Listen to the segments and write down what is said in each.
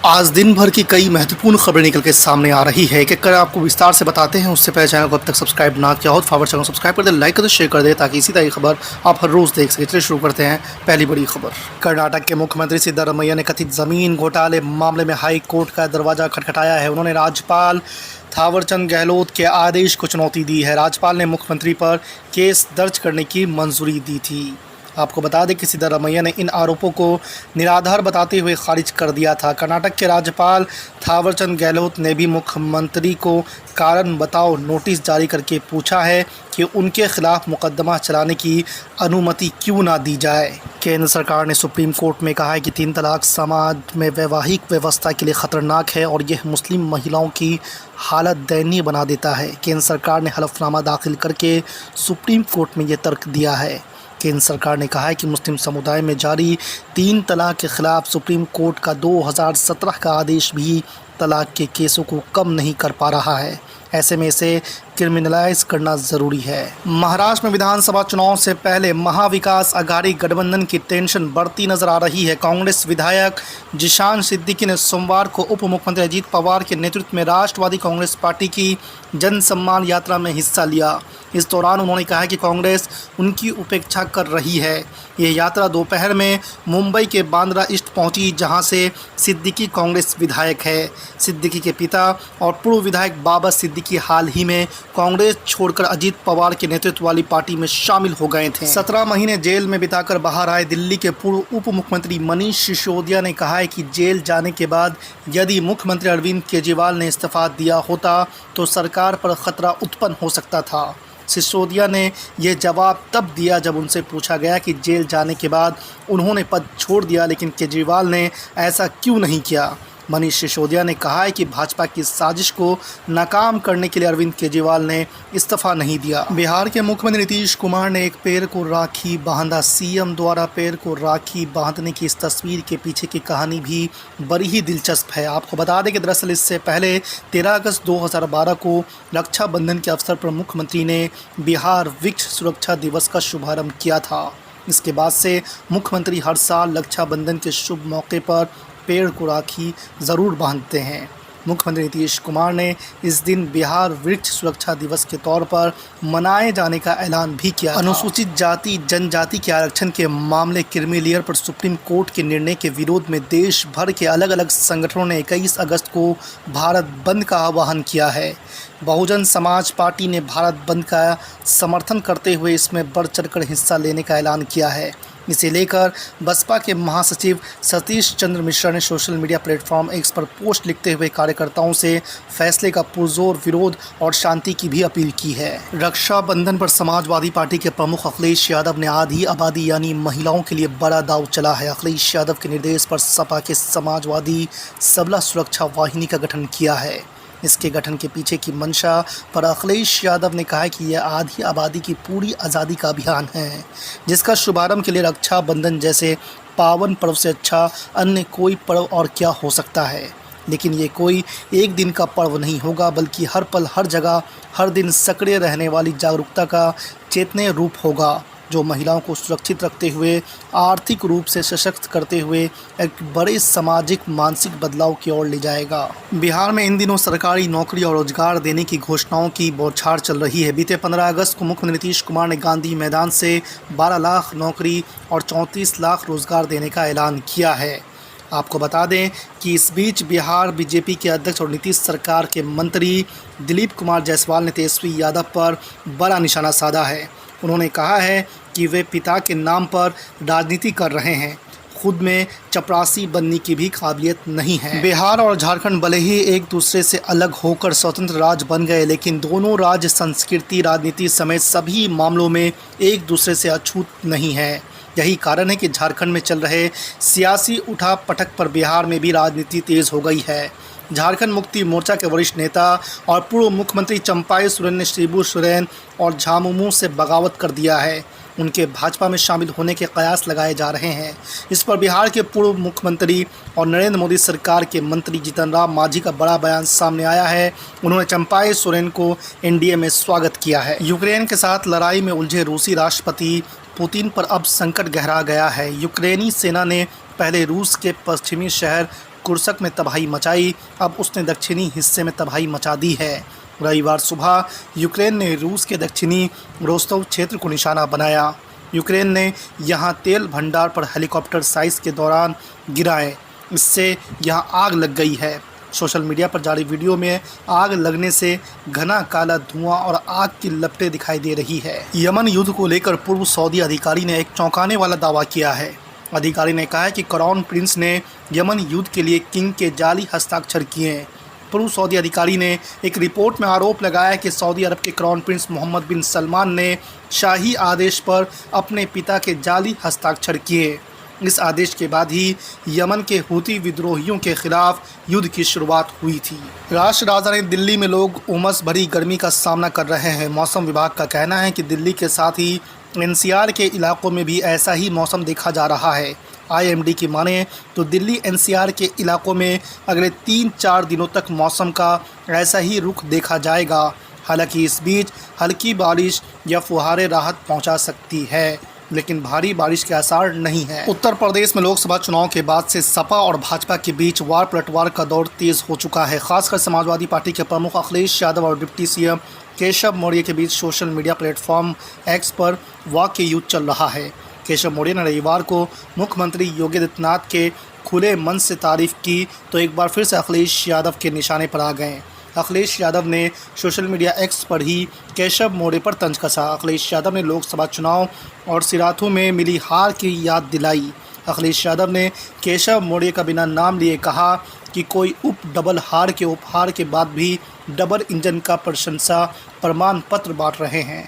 आज दिन भर की कई महत्वपूर्ण खबरें निकल के सामने आ रही है कि कर आपको विस्तार से बताते हैं। उससे पहले चैनल को अब तक सब्सक्राइब ना किया हो तो फॉरवर्ड चैनल सब्सक्राइब कर दे, लाइक कर दे, शेयर कर दे ताकि इसी तरह की खबर आप हर रोज़ देख सकें। चलिए शुरू करते हैं पहली बड़ी खबर। कर्नाटक के मुख्यमंत्री सिद्धारमैया ने कथित ज़मीन घोटाले मामले में हाई कोर्ट का दरवाज़ा खटखटाया है। उन्होंने राज्यपाल थावरचंद गहलोत के आदेश को चुनौती दी है। राज्यपाल ने मुख्यमंत्री पर केस दर्ज करने की मंजूरी दी थी। आपको बता दें कि सिद्धारमैया ने इन आरोपों को निराधार बताते हुए खारिज कर दिया था। कर्नाटक के राज्यपाल थावरचंद गहलोत ने भी मुख्यमंत्री को कारण बताओ नोटिस जारी करके पूछा है कि उनके खिलाफ मुकदमा चलाने की अनुमति क्यों ना दी जाए। केंद्र सरकार ने सुप्रीम कोर्ट में कहा है कि 3 तलाक समाज में वैवाहिक व्यवस्था के लिए खतरनाक है और यह मुस्लिम महिलाओं की हालत दयनीय बना देता है। केंद्र सरकार ने हलफनामा दाखिल करके सुप्रीम कोर्ट में यह तर्क दिया है। केंद्र सरकार ने कहा है कि मुस्लिम समुदाय में जारी 3 तलाक के खिलाफ सुप्रीम कोर्ट का 2017 का आदेश भी तलाक के केसों को कम नहीं कर पा रहा है। ऐसे में इसे क्रिमिनलाइज करना ज़रूरी है। महाराष्ट्र में विधानसभा चुनाव से पहले महाविकास आघाड़ी गठबंधन की टेंशन बढ़ती नजर आ रही है। कांग्रेस विधायक जिशान सिद्दीकी ने सोमवार को उप मुख्यमंत्री अजीत पवार के नेतृत्व में राष्ट्रवादी कांग्रेस पार्टी की जन सम्मान यात्रा में हिस्सा लिया। इस दौरान उन्होंने कहा कि कांग्रेस उनकी उपेक्षा कर रही है। यह यात्रा दोपहर में मुंबई के बांद्रा ईस्ट पहुंची, जहां से सिद्दीकी कांग्रेस विधायक है। सिद्दीकी के पिता और पूर्व विधायक बाबा सिद्दीकी हाल ही में कांग्रेस छोड़कर अजीत पवार के नेतृत्व वाली पार्टी में शामिल हो गए थे। 17 महीने जेल में बिताकर बाहर आए दिल्ली के पूर्व उप मुख्यमंत्री मनीष सिसोदिया ने कहा है कि जेल जाने के बाद यदि मुख्यमंत्री अरविंद केजरीवाल ने इस्तीफा दिया होता तो सरकार पर खतरा उत्पन्न हो सकता था। सिसोदिया ने यह जवाब तब दिया जब उनसे पूछा गया कि जेल जाने के बाद उन्होंने पद छोड़ दिया, लेकिन केजरीवाल ने ऐसा क्यों नहीं किया। मनीष सिसोदिया ने कहा है कि भाजपा की साजिश को नाकाम करने के लिए अरविंद केजरीवाल ने इस्तीफा नहीं दिया। बिहार के मुख्यमंत्री नीतीश कुमार ने एक पेड़ को राखी बांधा। सीएम द्वारा पेड़ को राखी बांधने की इस तस्वीर के पीछे की कहानी भी बड़ी ही दिलचस्प है। आपको बता दें कि दरअसल इससे पहले 13 अगस्त 2012 को रक्षाबंधन के अवसर पर मुख्यमंत्री ने बिहार वृक्ष सुरक्षा दिवस का शुभारंभ किया था। इसके बाद से मुख्यमंत्री हर साल रक्षाबंधन के शुभ मौके पर पेड़ को राखी ज़रूर बांधते हैं। मुख्यमंत्री नीतीश कुमार ने इस दिन बिहार वृक्ष सुरक्षा दिवस के तौर पर मनाए जाने का ऐलान भी किया। अनुसूचित जाति जनजाति के आरक्षण के मामले क्रीमी लेयर पर सुप्रीम कोर्ट के निर्णय के विरोध में देश भर के अलग अलग संगठनों ने 21 अगस्त को भारत बंद का आह्वान किया है। बहुजन समाज पार्टी ने भारत बंद का समर्थन करते हुए इसमें बढ़ चढ़कर हिस्सा लेने का ऐलान किया है। इसे लेकर बसपा के महासचिव सतीश चंद्र मिश्रा ने सोशल मीडिया प्लेटफॉर्म एक्स पर पोस्ट लिखते हुए कार्यकर्ताओं से फैसले का पुरजोर विरोध और शांति की भी अपील की है। रक्षाबंधन पर समाजवादी पार्टी के प्रमुख अखिलेश यादव ने आधी आबादी यानी महिलाओं के लिए बड़ा दांव चला है। अखिलेश यादव के निर्देश पर सपा के समाजवादी सबला सुरक्षा वाहिनी का गठन किया है। इसके गठन के पीछे की मंशा पर अखिलेश यादव ने कहा है कि यह आधी आबादी की पूरी आज़ादी का अभियान है, जिसका शुभारंभ के लिए रक्षाबंधन जैसे पावन पर्व से अच्छा अन्य कोई पर्व और क्या हो सकता है। लेकिन ये कोई एक दिन का पर्व नहीं होगा, बल्कि हर पल हर जगह हर दिन सक्रिय रहने वाली जागरूकता का चेतनीय रूप होगा, जो महिलाओं को सुरक्षित रखते हुए आर्थिक रूप से सशक्त करते हुए एक बड़े सामाजिक मानसिक बदलाव की ओर ले जाएगा। बिहार में इन दिनों सरकारी नौकरी और रोजगार देने की घोषणाओं की बौछार चल रही है। बीते 15 अगस्त को मुख्यमंत्री नीतीश कुमार ने गांधी मैदान से 12 लाख नौकरी और 34 लाख रोजगार देने का ऐलान किया है। आपको बता दें कि इस बीच बिहार बीजेपी के अध्यक्ष और नीतीश सरकार के मंत्री दिलीप कुमार जायसवाल ने तेजस्वी यादव पर बड़ा निशाना साधा है। उन्होंने कहा है कि वे पिता के नाम पर राजनीति कर रहे हैं, खुद में चपरासी बनने की भी काबिलियत नहीं है। बिहार और झारखंड भले ही एक दूसरे से अलग होकर स्वतंत्र राज्य बन गए, लेकिन दोनों राज्य संस्कृति, राजनीति समेत सभी मामलों में एक दूसरे से अछूत नहीं है। यही कारण है कि झारखंड में चल रहे सियासी उठापटक पर बिहार में भी राजनीति तेज हो गई है। झारखंड मुक्ति मोर्चा के वरिष्ठ नेता और पूर्व मुख्यमंत्री चंपाई सोरेन ने शिबू सोरेन और झामुमो से बगावत कर दिया है। उनके भाजपा में शामिल होने के कयास लगाए जा रहे हैं। इस पर बिहार के पूर्व मुख्यमंत्री और नरेंद्र मोदी सरकार के मंत्री जीतन राम मांझी का बड़ा बयान सामने आया है। उन्होंने चंपाई सोरेन को एनडीए में स्वागत किया है। यूक्रेन के साथ लड़ाई में उलझे रूसी राष्ट्रपति पुतिन पर अब संकट गहरा गया है। यूक्रेनी सेना ने पहले रूस के पश्चिमी शहर कुर्स्क में तबाही मचाई, अब उसने दक्षिणी हिस्से में तबाही मचा दी है। रविवार सुबह यूक्रेन ने रूस के दक्षिणी रोस्तव क्षेत्र को निशाना बनाया। यूक्रेन ने यहां तेल भंडार पर हेलीकॉप्टर साइज के दौरान गिराए, इससे यहां आग लग गई है। सोशल मीडिया पर जारी वीडियो में आग लगने से घना काला धुआं और आग की लपटें दिखाई दे रही है। यमन युद्ध को लेकर पूर्व सऊदी अधिकारी ने एक चौंकाने वाला दावा किया है। अधिकारी ने कहा है कि क्राउन प्रिंस ने यमन युद्ध के लिए किंग के जाली हस्ताक्षर किए हैं। पूर्व सऊदी अधिकारी ने एक रिपोर्ट में आरोप लगाया कि सऊदी अरब के क्राउन प्रिंस मोहम्मद बिन सलमान ने शाही आदेश पर अपने पिता के जाली हस्ताक्षर किए। इस आदेश के बाद ही यमन के हूती विद्रोहियों के खिलाफ युद्ध की शुरुआत हुई थी। राष्ट्रीय राजधानी दिल्ली में लोग उमस भरी गर्मी का सामना कर रहे हैं। मौसम विभाग का कहना है कि दिल्ली के साथ ही एनसीआर के इलाकों में भी ऐसा ही मौसम देखा जा रहा है। आईएमडी की माने तो दिल्ली एनसीआर के इलाकों में अगले 3-4 दिनों तक मौसम का ऐसा ही रुख देखा जाएगा। हालांकि इस बीच हल्की बारिश या फुहारे राहत पहुंचा सकती है, लेकिन भारी बारिश के आसार नहीं है। उत्तर प्रदेश में लोकसभा चुनाव के बाद से सपा और भाजपा के बीच वार पलटवार का दौर तेज हो चुका है। खासकर समाजवादी पार्टी के प्रमुख अखिलेश यादव और डिप्टी सीएम केशव मौर्य के बीच सोशल मीडिया प्लेटफॉर्म एक्स पर वाकई युद्ध चल रहा है। केशव मौर्य ने रविवार को मुख्यमंत्री योगी आदित्यनाथ के खुले मन से तारीफ की तो एक बार फिर से अखिलेश यादव के निशाने पर आ गए। अखिलेश यादव ने सोशल मीडिया एक्स पर ही केशव मौर्य पर तंज कसा। अखिलेश यादव ने लोकसभा चुनाव और सिराथू में मिली हार की याद दिलाई। अखिलेश यादव ने केशव मौर्य का बिना नाम लिए कहा कि कोई डबल हार के उपहार के बाद भी डबल इंजन का प्रशंसा प्रमाण पत्र बांट रहे हैं।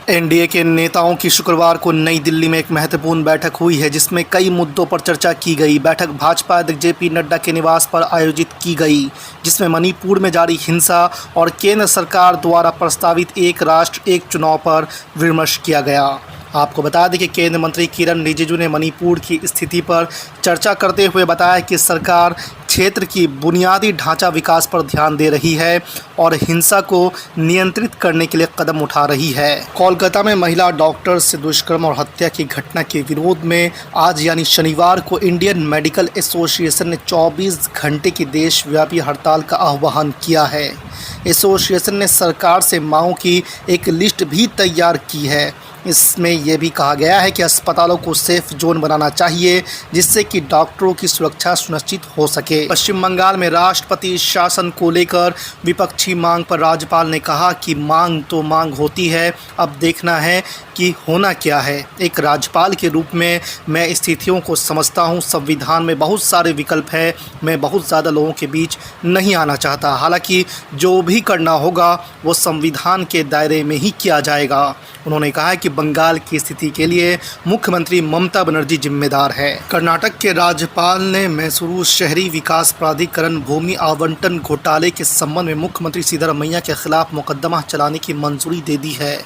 एनडीए के नेताओं की शुक्रवार को नई दिल्ली में एक महत्वपूर्ण बैठक हुई है, जिसमें कई मुद्दों पर चर्चा की गई। बैठक भाजपा अध्यक्ष जेपी नड्डा के निवास पर आयोजित की गई, जिसमें मणिपुर में जारी हिंसा और केंद्र सरकार द्वारा प्रस्तावित एक राष्ट्र एक चुनाव पर विमर्श किया गया। आपको बता दें कि केंद्रीय मंत्री किरण रिजिजू ने मणिपुर की स्थिति पर चर्चा करते हुए बताया कि सरकार क्षेत्र की बुनियादी ढांचा विकास पर ध्यान दे रही है और हिंसा को नियंत्रित करने के लिए कदम उठा रही है। कोलकाता में महिला डॉक्टर से दुष्कर्म और हत्या की घटना के विरोध में आज यानी शनिवार को इंडियन मेडिकल एसोसिएशन ने 24 घंटे की देशव्यापी हड़ताल का आह्वान किया है। एसोसिएशन ने सरकार से मांगों की एक लिस्ट भी तैयार की है। इसमें यह भी कहा गया है कि अस्पतालों को सेफ जोन बनाना चाहिए, जिससे कि डॉक्टरों की सुरक्षा सुनिश्चित हो सके। पश्चिम बंगाल में राष्ट्रपति शासन को लेकर विपक्षी मांग पर राज्यपाल ने कहा कि मांग तो मांग होती है, अब देखना है कि होना क्या है। एक राज्यपाल के रूप में मैं स्थितियों को समझता हूँ। संविधान में बहुत सारे विकल्प हैं, मैं बहुत ज़्यादा लोगों के बीच नहीं आना चाहता। हालांकि जो भी करना होगा वो संविधान के दायरे में ही किया जाएगा। उन्होंने कहा कि बंगाल की स्थिति के लिए मुख्यमंत्री ममता बनर्जी जिम्मेदार है। कर्नाटक के राज्यपाल ने मैसूरू शहरी विकास प्राधिकरण भूमि आवंटन घोटाले के संबंध में मुख्यमंत्री सिद्धारमैया के खिलाफ मुकदमा चलाने की मंजूरी दे दी है।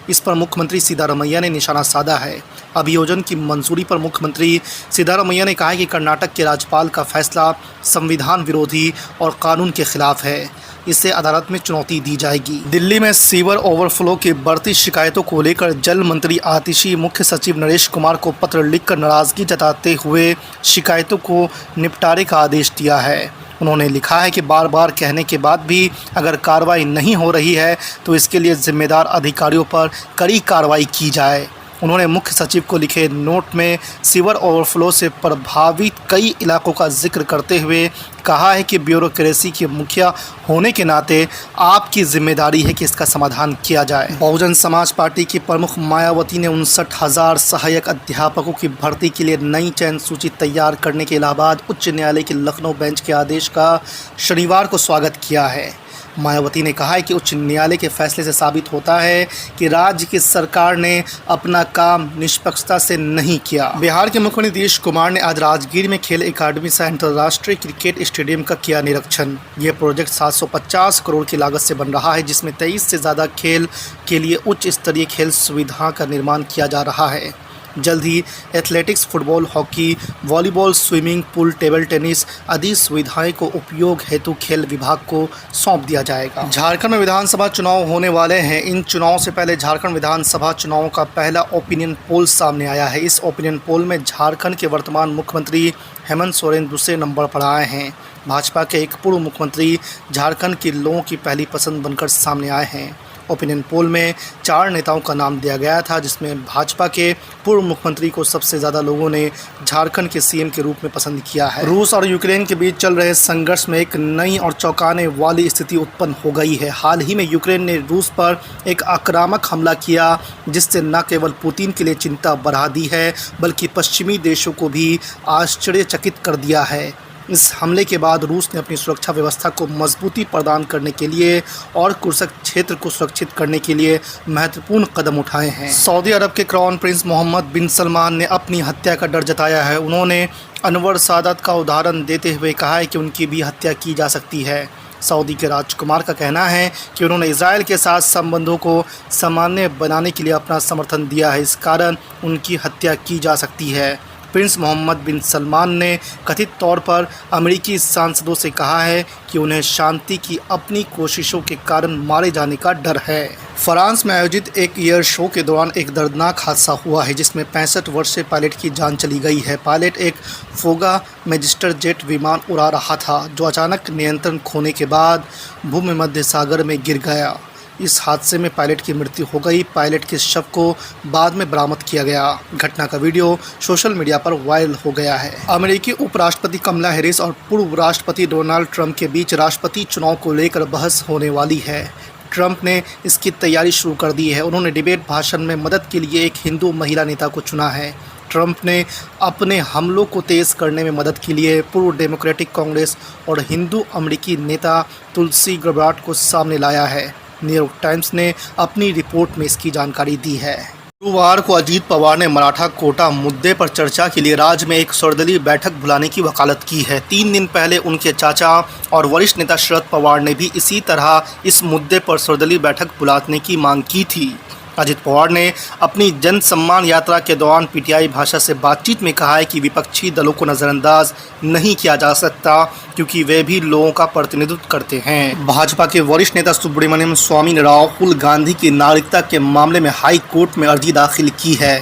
इस पर मुख्यमंत्री सिद्धारमैया ने निशाना साधा है। अभियोजन की मंजूरी पर मुख्यमंत्री सिद्धारमैया ने कहा है कि कर्नाटक के राज्यपाल का फैसला संविधान विरोधी और कानून के खिलाफ है, इसे अदालत में चुनौती दी जाएगी। दिल्ली में सीवर ओवरफ्लो की बढ़ती शिकायतों को लेकर जल मंत्री आतिशी मुख्य सचिव नरेश कुमार को पत्र लिखकर नाराजगी जताते हुए शिकायतों को निपटारे का आदेश दिया है। उन्होंने लिखा है कि बार बार कहने के बाद भी अगर कार्रवाई नहीं हो रही है तो इसके लिए जिम्मेदार अधिकारियों पर कड़ी कार्रवाई की जाए। उन्होंने मुख्य सचिव को लिखे नोट में सीवर ओवरफ्लो से प्रभावित कई इलाकों का जिक्र करते हुए कहा है कि ब्यूरोक्रेसी के मुखिया होने के नाते आपकी जिम्मेदारी है कि इसका समाधान किया जाए। बहुजन समाज पार्टी की प्रमुख मायावती ने 59,000 सहायक अध्यापकों की भर्ती के लिए नई चयन सूची तैयार करने के इलाहाबाद उच्च न्यायालय के लखनऊ बेंच के आदेश का शनिवार को स्वागत किया है। मायावती ने कहा है कि उच्च न्यायालय के फैसले से साबित होता है कि राज्य की सरकार ने अपना काम निष्पक्षता से नहीं किया। बिहार के मुख्यमंत्री नीतीश कुमार ने आज राजगीर में खेल एकेडमी सह अंतर्राष्ट्रीय क्रिकेट स्टेडियम का किया निरीक्षण। यह प्रोजेक्ट 750 करोड़ की लागत से बन रहा है, जिसमें 23 से ज़्यादा खेल के लिए उच्च स्तरीय खेल सुविधा का निर्माण किया जा रहा है। जल्द ही athletics, football, hockey, volleyball, swimming pool, table tennis आदि सुविधाएं को उपयोग हेतु खेल विभाग को सौंप दिया जाएगा। झारखंड में विधानसभा चुनाव होने वाले हैं। इन चुनाव से पहले झारखंड विधानसभा चुनाव का पहला ओपिनियन पोल सामने आया है। इस ओपिनियन पोल में झारखंड के वर्तमान मुख्यमंत्री हेमंत सोरेन दूसरे नंबर पर आए हैं। भाजपा के एक पूर्व मुख्यमंत्री झारखंड के लोगों की पहली पसंद बनकर सामने आए हैं। ओपिनियन पोल में 4 नेताओं का नाम दिया गया था, जिसमें भाजपा के पूर्व मुख्यमंत्री को सबसे ज़्यादा लोगों ने झारखंड के सीएम के रूप में पसंद किया है। रूस और यूक्रेन के बीच चल रहे संघर्ष में एक नई और चौंकाने वाली स्थिति उत्पन्न हो गई है। हाल ही में यूक्रेन ने रूस पर एक आक्रामक हमला किया, जिससे न केवल पुतिन के लिए चिंता बढ़ा दी है, बल्कि पश्चिमी देशों को भी आश्चर्यचकित कर दिया है। इस हमले के बाद रूस ने अपनी सुरक्षा व्यवस्था को मजबूती प्रदान करने के लिए और कुर्स्क क्षेत्र को सुरक्षित करने के लिए महत्वपूर्ण कदम उठाए हैं। सऊदी अरब के क्राउन प्रिंस मोहम्मद बिन सलमान ने अपनी हत्या का डर जताया है। उन्होंने अनवर सादत का उदाहरण देते हुए कहा है कि उनकी भी हत्या की जा सकती है। सऊदी के राजकुमार का कहना है कि उन्होंने इजराइल के साथ संबंधों को सामान्य बनाने के लिए अपना समर्थन दिया है, इस कारण उनकी हत्या की जा सकती है। प्रिंस मोहम्मद बिन सलमान ने कथित तौर पर अमेरिकी सांसदों से कहा है कि उन्हें शांति की अपनी कोशिशों के कारण मारे जाने का डर है। फ्रांस में आयोजित एक एयर शो के दौरान एक दर्दनाक हादसा हुआ है, जिसमें 65 वर्षीय पायलट की जान चली गई है। पायलट एक फोगा मैजिस्टर जेट विमान उड़ा रहा था, जो अचानक नियंत्रण खोने के बाद भूमध्य सागर में गिर गया। इस हादसे में पायलट की मृत्यु हो गई। पायलट के शव को बाद में बरामद किया गया। घटना का वीडियो सोशल मीडिया पर वायरल हो गया है। अमेरिकी उपराष्ट्रपति कमला हैरिस और पूर्व राष्ट्रपति डोनाल्ड ट्रंप के बीच राष्ट्रपति चुनाव को लेकर बहस होने वाली है। ट्रंप ने इसकी तैयारी शुरू कर दी है। उन्होंने डिबेट भाषण में मदद के लिए एक हिंदू महिला नेता को चुना है। ट्रंप ने अपने हमलों को तेज़ करने में मदद के लिए पूर्व डेमोक्रेटिक कांग्रेस और हिंदू अमेरिकी नेता तुलसी गब्बार्ड को सामने लाया है। न्यूयॉर्क टाइम्स ने अपनी रिपोर्ट में इसकी जानकारी दी है। गुरुवार को अजीत पवार ने मराठा कोटा मुद्दे पर चर्चा के लिए राज्य में एक सर्वदलीय बैठक बुलाने की वकालत की है। 3 दिन पहले उनके चाचा और वरिष्ठ नेता शरद पवार ने भी इसी तरह इस मुद्दे पर सर्वदलीय बैठक बुलाने की मांग की थी। अजित पवार ने अपनी जन सम्मान यात्रा के दौरान पीटीआई भाषा से बातचीत में कहा है कि विपक्षी दलों को नज़रअंदाज नहीं किया जा सकता, क्योंकि वे भी लोगों का प्रतिनिधित्व करते हैं। भाजपा के वरिष्ठ नेता सुब्रमण्यम स्वामी ने राहुल गांधी की नागरिकता के मामले में हाई कोर्ट में अर्जी दाखिल की है।